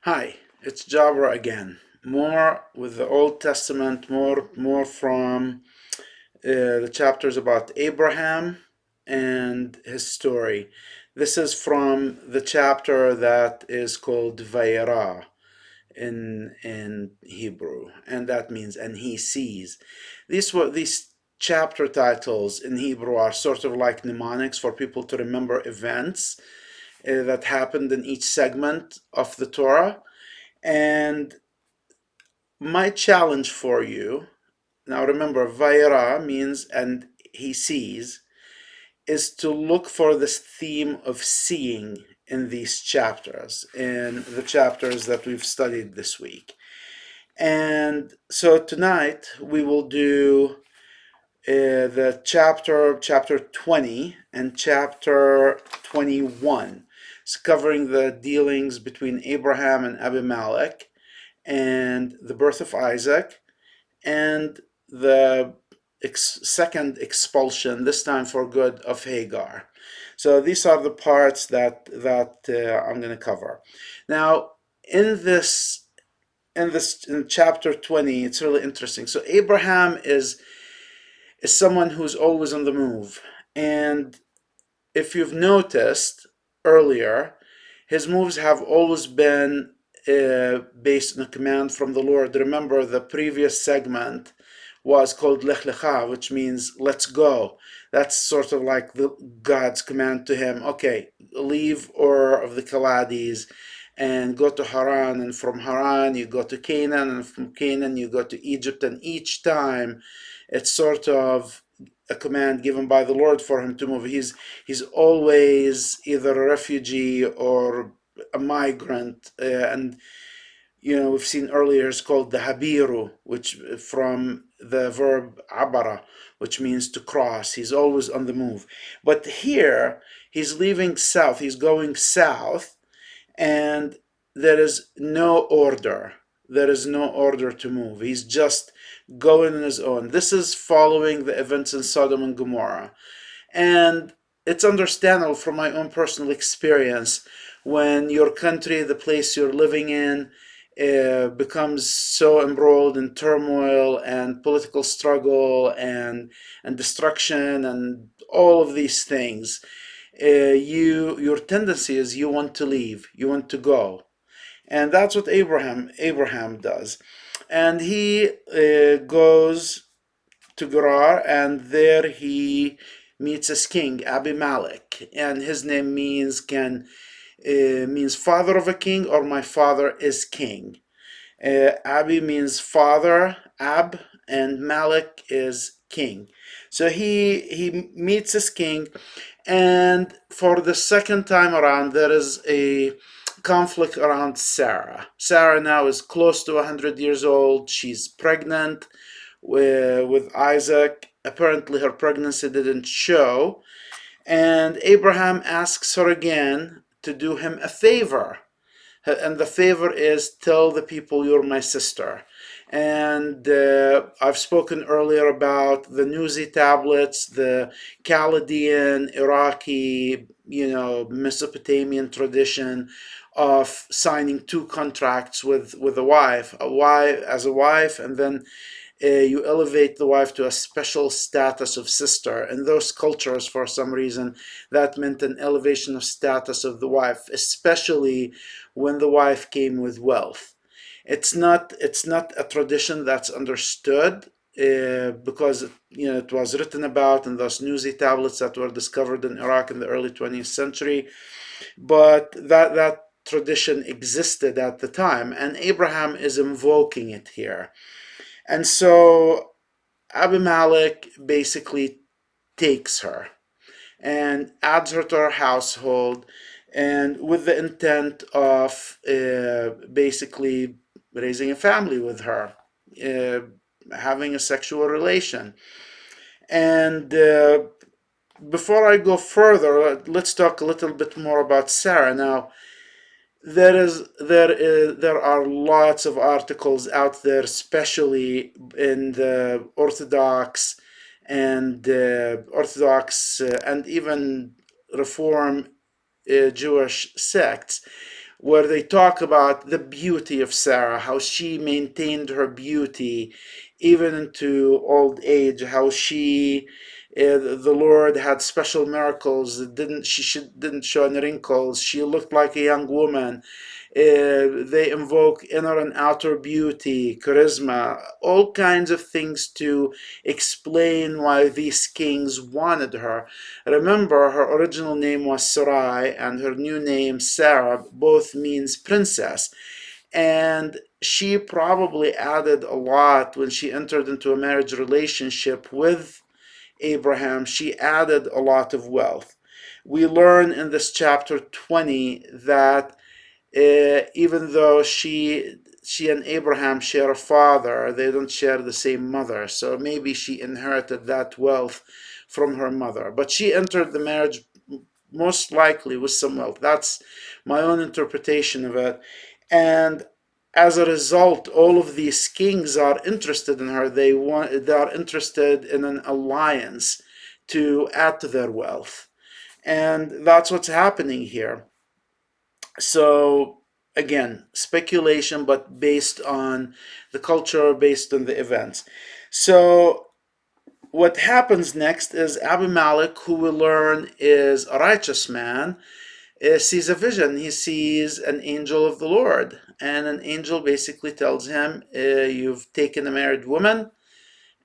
Hi, it's Jabra again. More with the Old Testament, more from the chapters about Abraham and his story. This is from the chapter that is called Vayera in Hebrew, and that means "and he sees." These chapter titles in Hebrew are sort of like mnemonics for people to remember events that happened in each segment of the Torah. And my challenge for you, now remember, Vaira means "and he sees," is to look for this theme of seeing in these chapters, in the chapters that we've studied this week. And so tonight we will do the chapter 20 and chapter 21. It's covering the dealings between Abraham and Abimelech and the birth of Isaac and the second expulsion, this time for good, of Hagar. So these are the parts that I'm going to cover. Now, in this in chapter 20, it's really interesting. So Abraham is someone who's always on the move, and if you've noticed earlier, his moves have always been based on a command from the Lord. Remember, the previous segment was called Lech Lecha, which means let's go. That's sort of like God's command to him. Okay, leave Ur of the Chaldees and go to Haran, and from Haran you go to Canaan, and from Canaan you go to Egypt, and each time it's sort of a command given by the Lord for him to move. He's always either a refugee or a migrant, and we've seen earlier it's called the habiru, which from the verb abara, which means to cross. He's always on the move. But here he's leaving south. He's going south, and there is no order. There is no order to move. He's just going on his own. This is following the events in Sodom and Gomorrah. And it's understandable from my own personal experience when your country, the place you're living in, becomes so embroiled in turmoil and political struggle and destruction and all of these things. Your tendency is you want to leave, you want to go, and that's what Abraham does, and he goes to Gerar, and there he meets his king Abimelech, and his name means father of a king, or my father is king. Abi means father, Ab, and Malek is king. So he meets his king, and for the second time around, there is a conflict around Sarah. Sarah now is close to 100 years old. She's pregnant with Isaac. Apparently, her pregnancy didn't show, and Abraham asks her again to do him a favor. And the favor is, tell the people you're my sister. And I've spoken earlier about the Nuzi tablets, the Chaldean, Iraqi, Mesopotamian tradition of signing two contracts with a wife as a wife, and then you elevate the wife to a special status of sister. In those cultures, for some reason, that meant an elevation of status of the wife, especially when the wife came with wealth. It's not a tradition that's understood because it was written about in those Nuzi tablets that were discovered in Iraq in the early 20th century, but that tradition existed at the time, and Abraham is invoking it here. And so Abimelech basically takes her and adds her to her household, and with the intent of basically raising a family with her, uh, having a sexual relation. And before I go further, let's talk a little bit more about Sarah. Now, there are lots of articles out there, especially in the Orthodox and even Reform Jewish sects, where they talk about the beauty of Sarah, how she maintained her beauty even into old age, how the Lord had special miracles that didn't show any wrinkles. She looked like a young woman. They invoke inner and outer beauty, charisma, all kinds of things to explain why these kings wanted her. Remember, her original name was Sarai, and her new name, Sarah, both means princess. And she probably added a lot when she entered into a marriage relationship with Abraham. She added a lot of wealth. We learn in this chapter 20 that even though she and Abraham share a father, they don't share the same mother. So maybe she inherited that wealth from her mother. But she entered the marriage most likely with some wealth. That's my own interpretation of it. And as a result, all of these kings are interested in her. They are interested in an alliance to add to their wealth. And that's what's happening here. So again, speculation, but based on the culture, based on the events. So what happens next is Abimelech, who we learn is a righteous man, sees a vision. He sees an angel of the Lord, and an angel basically tells him, "You've taken a married woman,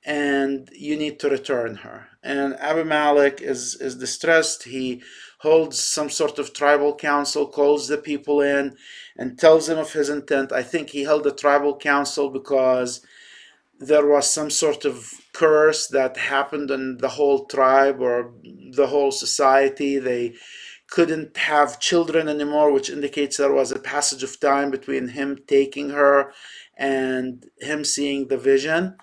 and you need to return her." And Abimelech is distressed. He holds some sort of tribal council, calls the people in, and tells them of his intent. I think he held a tribal council because there was some sort of curse that happened in the whole tribe or the whole society. They couldn't have children anymore, which indicates there was a passage of time between him taking her and him seeing the vision.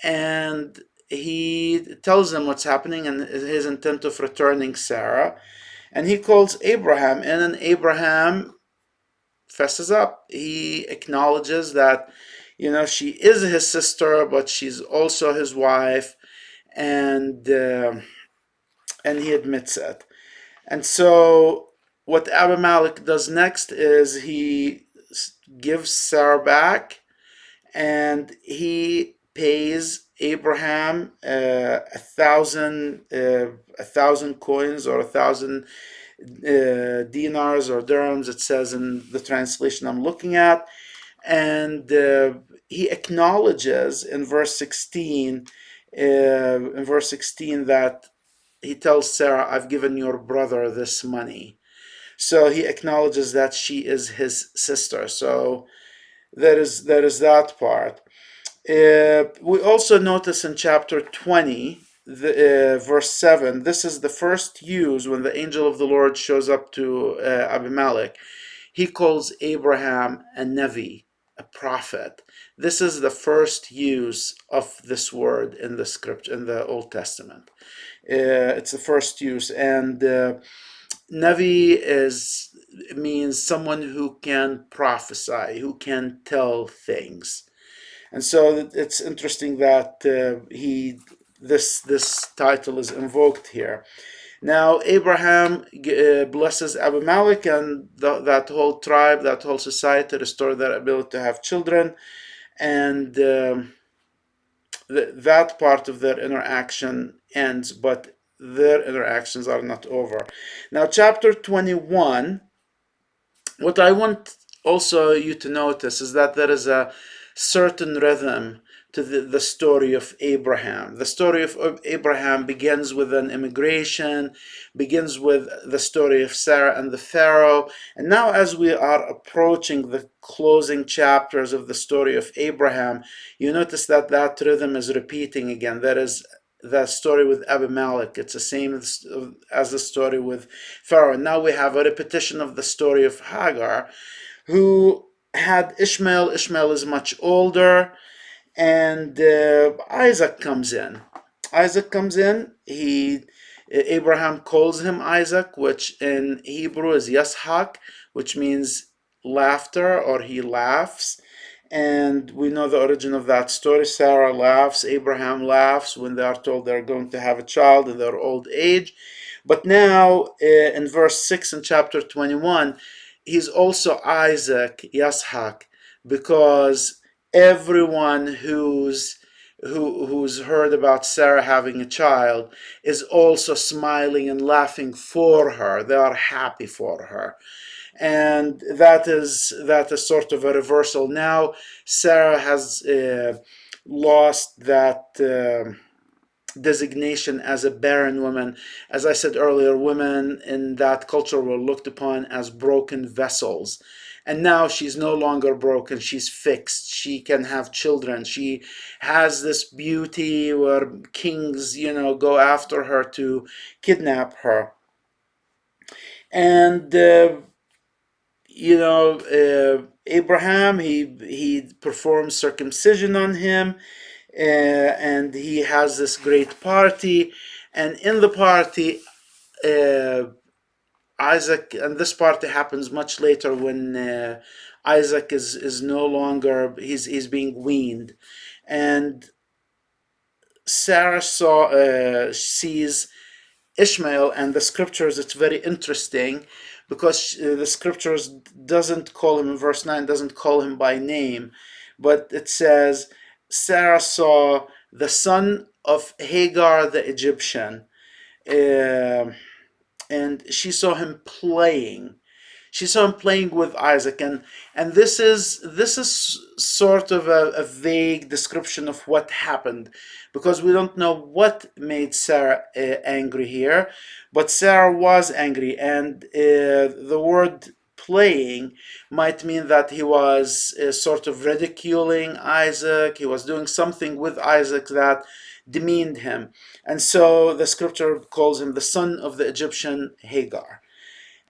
And he tells them what's happening and his intent of returning Sarah. And he calls Abraham in, and Abraham fesses up. He acknowledges that, she is his sister, but she's also his wife, and he admits it. And so, what Abimelech does next is he gives Sarah back, and he pays Abraham a thousand coins, or 1,000 dinars or dirhams. It says in the translation I'm looking at, and he acknowledges in verse 16, that he tells Sarah, "I've given your brother this money." So he acknowledges that she is his sister. So there is that part. We also notice in chapter 20, verse 7, this is the first use when the angel of the Lord shows up to Abimelech. He calls Abraham a Nevi, a prophet. This is the first use of this word in the script, in the Old Testament. It's the first use. And Nevi means someone who can prophesy, who can tell things. And so it's interesting that this title is invoked here. Now Abraham blesses Abimelech and that whole tribe, that whole society, restore their ability to have children, and that part of their interaction ends, but their interactions are not over. Now chapter 21, what I want also you to notice is that there is a certain rhythm to the story of Abraham. The story of Abraham begins with an immigration, begins with the story of Sarah and the Pharaoh. And now, as we are approaching the closing chapters of the story of Abraham, you notice that that rhythm is repeating again. That is the story with Abimelech. It's the same as the story with Pharaoh. Now we have a repetition of the story of Hagar, who had Ishmael. Ishmael is much older, and Isaac comes in. Abraham calls him Isaac, which in Hebrew is Yashak, which means laughter, or he laughs. And we know the origin of that story. Sarah laughs, Abraham laughs when they are told they're going to have a child in their old age. But now in verse 6 in chapter 21, he's also Isaac, Yashak, because everyone who's heard about Sarah having a child is also smiling and laughing for her. They are happy for her. And that is sort of a reversal. Now Sarah has lost that designation as a barren woman. As I said earlier, women in that culture were looked upon as broken vessels. And now she's no longer broken, she's fixed. She can have children. She has this beauty where kings, go after her to kidnap her. And Abraham, he performs circumcision on him, and he has this great party. And in the party, uh, Isaac, and this party happens much later when Isaac is no longer, he's being weaned, and Sarah sees Ishmael, and the scriptures, it's very interesting because the scriptures doesn't call him, in verse 9 doesn't call him by name, but it says Sarah saw the son of Hagar the Egyptian, uh, and she saw him playing with Isaac. And this is sort of a vague description of what happened, because we don't know what made Sarah angry here, but Sarah was angry. And the word playing might mean that he was sort of ridiculing Isaac. He was doing something with Isaac that demeaned him, and so the scripture calls him the son of the Egyptian Hagar.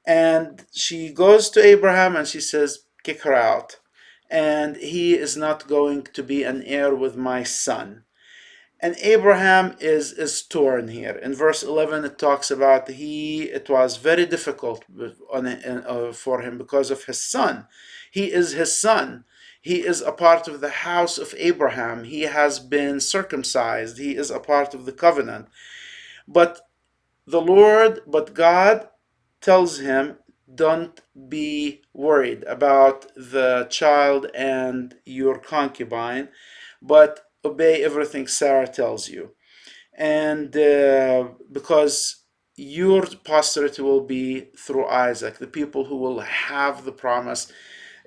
And she goes to Abraham and she says, kick her out. And he is not going to be an heir with my son. And Abraham is torn here. In verse 11, it talks about it was very difficult for him because of his son. He is his son. He is a part of the house of Abraham. He has been circumcised. He is a part of the covenant. But God tells him, don't be worried about the child and your concubine, but obey everything Sarah tells you. And because your posterity will be through Isaac, the people who will have the promise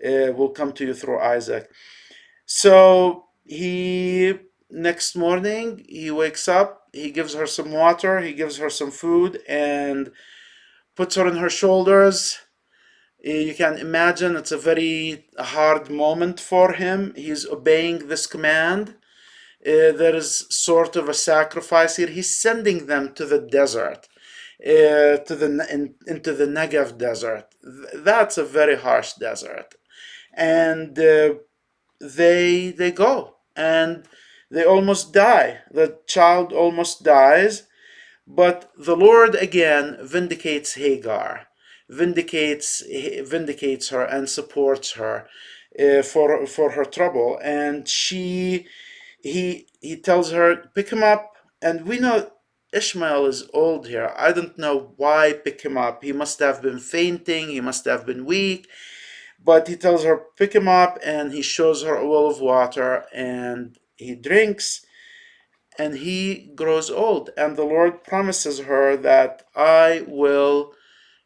will come to you through Isaac. So next morning, he wakes up, he gives her some water, he gives her some food, and puts her on her shoulders. You can imagine it's a very hard moment for him. He's obeying this command. There is sort of a sacrifice here. He's sending them to the desert, into the Negev desert. That's a very harsh desert, and they go, and they almost die. The child almost dies, but the Lord again vindicates Hagar, vindicates her and supports her for her trouble. And he tells her, pick him up. And we know Ishmael is old here. I don't know why pick him up. He must have been fainting. He must have been weak. But he tells her, pick him up, and he shows her a well of water, and he drinks, and he grows old. And the Lord promises her that I will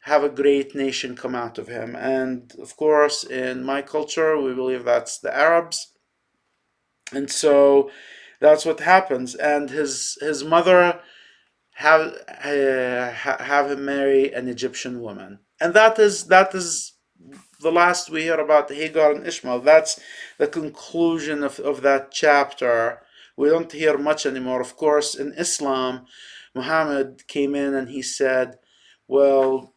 have a great nation come out of him. And of course, in my culture, we believe that's the Arabs. And so that's what happens. And his mother have him marry an Egyptian woman. And that is the last we hear about Hagar and Ishmael. That's the conclusion of that chapter. We don't hear much anymore. Of course, in Islam, Muhammad came in and he said, well,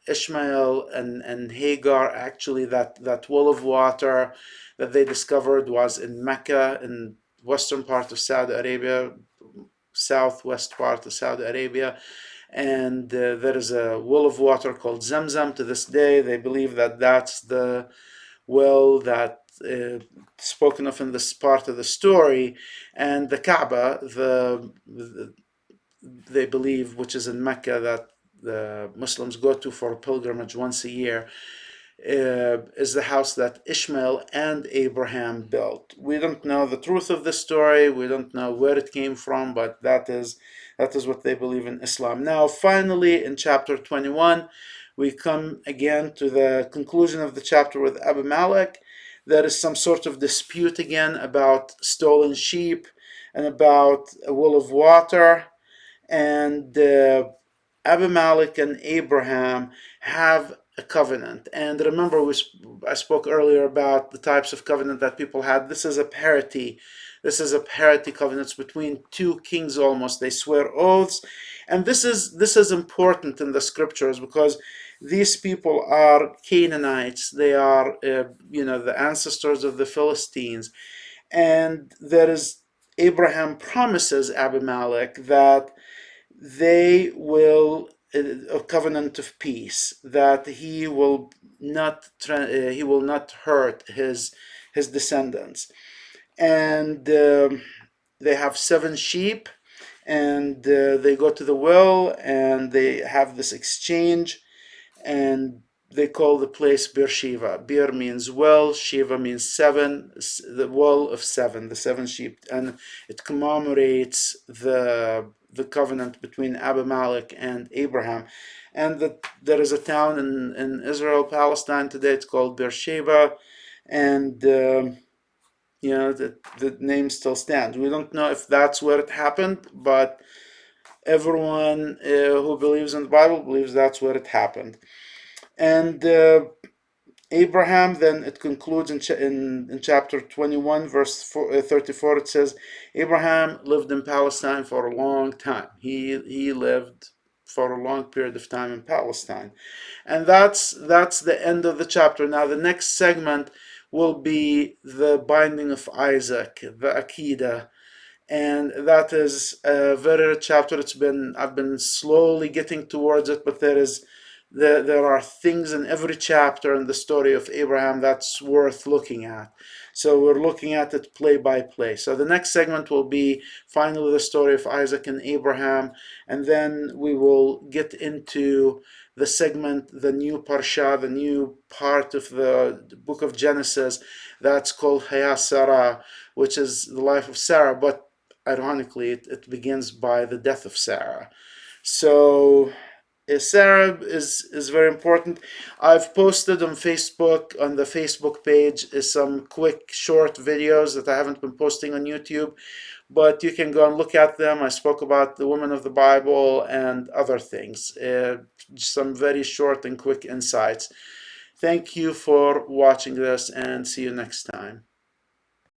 Ishmael and Hagar, actually, that well of water that they discovered was in Mecca, in western part of Saudi Arabia, southwest part of Saudi Arabia. And there is a well of water called Zamzam. To this day, they believe that that's the well that spoken of in this part of the story. And the Kaaba, they believe, which is in Mecca, that the Muslims go to for pilgrimage once a year, is the house that Ishmael and Abraham built. We don't know the truth of the story. We don't know where it came from, but that is what they believe in Islam. Now, finally, in chapter 21, we come again to the conclusion of the chapter with Abimelech. There is some sort of dispute again about stolen sheep and about a well of water, and Abimelech and Abraham have a covenant. And remember, I spoke earlier about the types of covenant that people had. This is a parity. This is a parity covenant between two kings almost. They swear oaths. And this is important in the scriptures because these people are Canaanites. They are, the ancestors of the Philistines. And there is Abraham promises Abimelech that they will a covenant of peace, that he will not hurt his descendants. And they have 7 sheep, and they go to the well and they have this exchange, and they call the place Beersheba. Beer means well, Shiva means 7, the well of 7, the 7 sheep, and it commemorates the covenant between Abimelech and Abraham. And there is a town in Israel, Palestine today. It's called Beersheba, and the name still stands. We don't know if that's where it happened, but everyone who believes in the Bible believes that's where it happened. And Abraham, then it concludes in chapter 21, verse 34, it says, Abraham lived in Palestine for a long time. He lived for a long period of time in Palestine. And that's the end of the chapter. Now the next segment will be the binding of Isaac, the Akedah, and that is a very rich chapter. I've been slowly getting towards it, but there are things in every chapter in the story of Abraham that's worth looking at. So we're looking at it play by play. So the next segment will be finally the story of Isaac and Abraham, and then we will get into the segment, the new parsha, the new part of the book of Genesis that's called Hayat Sarah, which is the life of Sarah, but ironically, it begins by the death of Sarah. So Sarah is very important. I've posted on Facebook, on the Facebook page, some quick short videos that I haven't been posting on YouTube, but you can go and look at them. I spoke about the women of the Bible and other things, some very short and quick insights. Thank you for watching this, and see you next time.